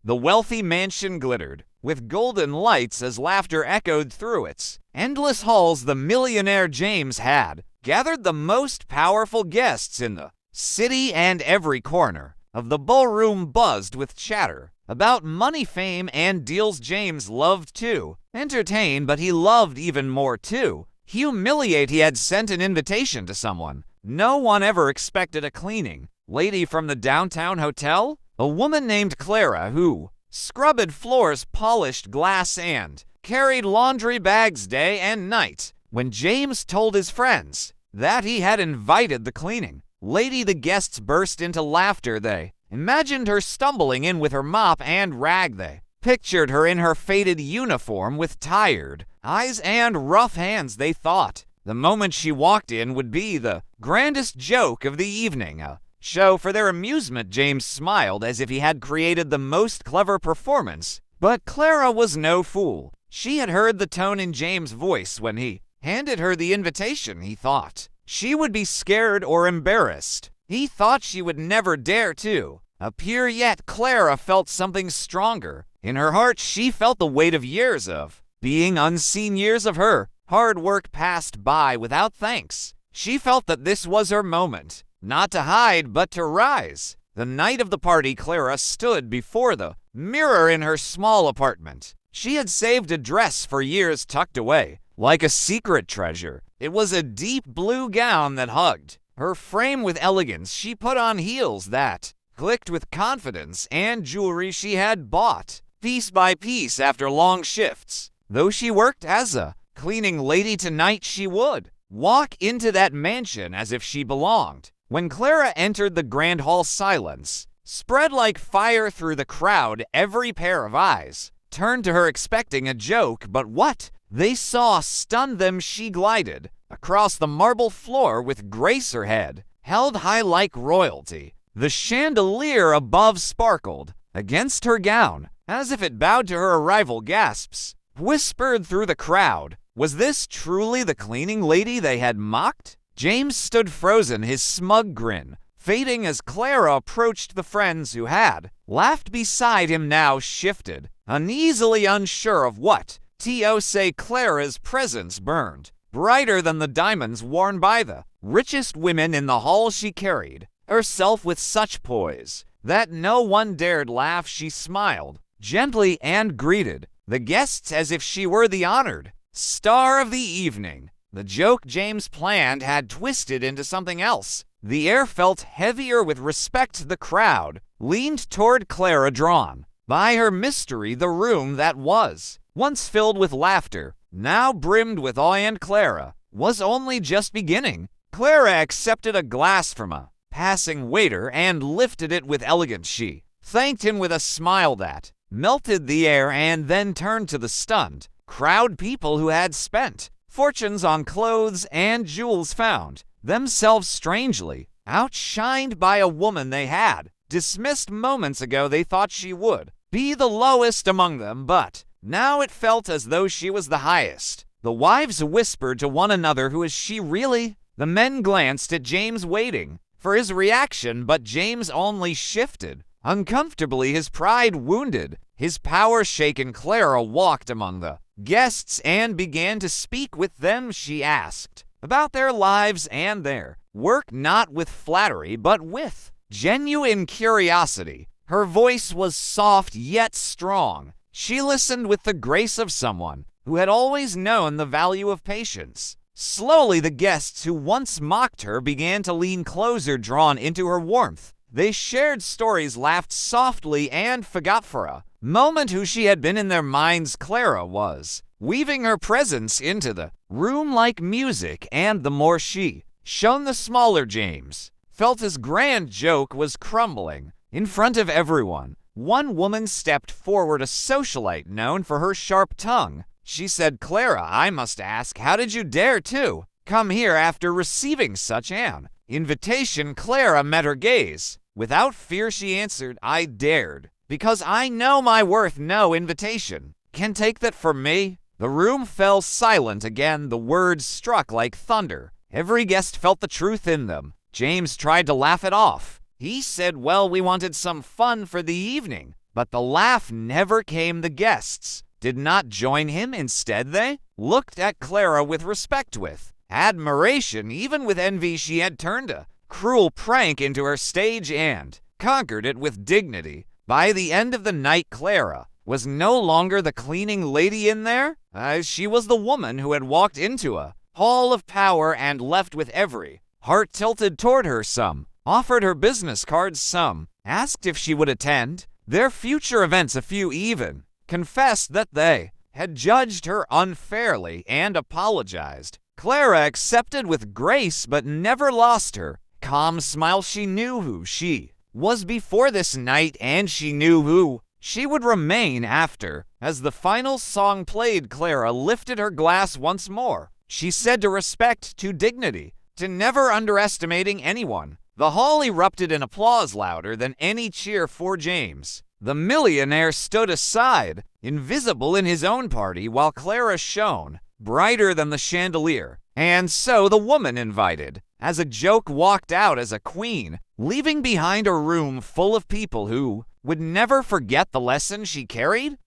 The wealthy mansion glittered with golden lights as laughter echoed through its endless halls. The millionaire James had gathered the most powerful guests in the city, and every corner of the ballroom buzzed with chatter about money, fame, and deals. James loved to entertain, but he loved even more to humiliate. He had sent an invitation to someone no one ever expected, a cleaning lady from the downtown hotel, a woman named Clara who scrubbed floors, polished glass, and carried laundry bags day and night. When James told his friends that he had invited the cleaning lady, the guests burst into laughter. They imagined her stumbling in with her mop and rag. They pictured her in her faded uniform with tired eyes and rough hands. They thought the moment she walked in would be the grandest joke of the evening, a show for their amusement. James smiled as if he had created the most clever performance, but Clara was no fool. She had heard the tone in James' voice when he handed her the invitation. He thought she would be scared or embarrassed. He thought she would never dare to appear, yet Clara felt something stronger. In her heart, she felt the weight of years of being unseen, years of her hard work passed by without thanks. She felt that this was her moment, not to hide, but to rise. The night of the party, Clara stood before the mirror in her small apartment. She had saved a dress for years, tucked away like a secret treasure. It was a deep blue gown that hugged her frame with elegance. She put on heels that clicked with confidence and jewelry she had bought piece by piece after long shifts. Though she worked as a cleaning lady, tonight she would walk into that mansion as if she belonged. When Clara entered the grand hall, silence spread like fire through the crowd. Every pair of eyes turned to her expecting a joke, but what they saw stunned them. She glided across the marble floor with grace, her head held high like royalty. The chandelier above sparkled against her gown as if it bowed to her arrival. Gasps whispered through the crowd. Was this truly the cleaning lady they had mocked? James stood frozen, his smug grin fading as Clara approached. The friends who had laughed beside him now shifted, uneasily unsure of what to say. Clara's presence burned brighter than the diamonds worn by the richest women in the hall. She carried herself with such poise that no one dared laugh. She smiled gently and greeted the guests as if she were the honored star of the evening. The joke James planned had twisted into something else. The air felt heavier with respect. The crowd leaned toward Clara, drawn by her mystery. The room that was once filled with laughter now brimmed with awe, and Clara was only just beginning. Clara accepted a glass from a passing waiter and lifted it with elegance. She thanked him with a smile that melted the air, and then turned to the stunned crowd. People who had spent fortunes on clothes and jewels found themselves strangely outshined by a woman they had dismissed moments ago. They thought she would be the lowest among them, but now it felt as though she was the highest. The wives whispered to one another, who is she really? The men glanced at James, waiting for his reaction, but James only shifted uncomfortably, his pride wounded, his power shaken. Clara walked among the guests and began to speak with them. She asked about their lives and their work, not with flattery, but with genuine curiosity. Her voice was soft yet strong. She listened with the grace of someone who had always known the value of patience. Slowly, the guests who once mocked her began to lean closer, drawn into her warmth. They shared stories, laughed softly, and forgot for a moment who she had been in their minds. Clara was weaving her presence into the room like music, and the more she shone, the smaller James felt his grand joke was crumbling in front of everyone. One woman stepped forward, a socialite known for her sharp tongue. She said, "Clara, I must ask, how did you dare to come here after receiving such an invitation?" Clara met her gaze. Without fear, she answered, "I dared because I know my worth. No invitation can take that from me." The room fell silent again. The words struck like thunder. Every guest felt the truth in them. James tried to laugh it off. He said, "Well, we wanted some fun for the evening, But the laugh never came. The guests did not join him. Instead, they looked at Clara with respect, with admiration, even with envy. She had turned a cruel prank into her stage and conquered it with dignity. By the end of the night, Clara was no longer the cleaning lady in there. She was the woman who had walked into a hall of power and left with every heart tilted toward her. Some offered her business cards, some asked if she would attend their future events. A few even confessed that they had judged her unfairly and apologized. Clara accepted with grace but never lost her calm smile. She knew who she was before this night, and she knew who she would remain after. As the final song played, Clara lifted her glass once more. She said to respect, to dignity, to never underestimating anyone. The hall erupted in applause louder than any cheer for James. The millionaire stood aside, invisible in his own party, while Clara shone brighter than the chandelier. And so the woman invited, as a joke, walked out as a queen, leaving behind a room full of people who would never forget the lesson she carried.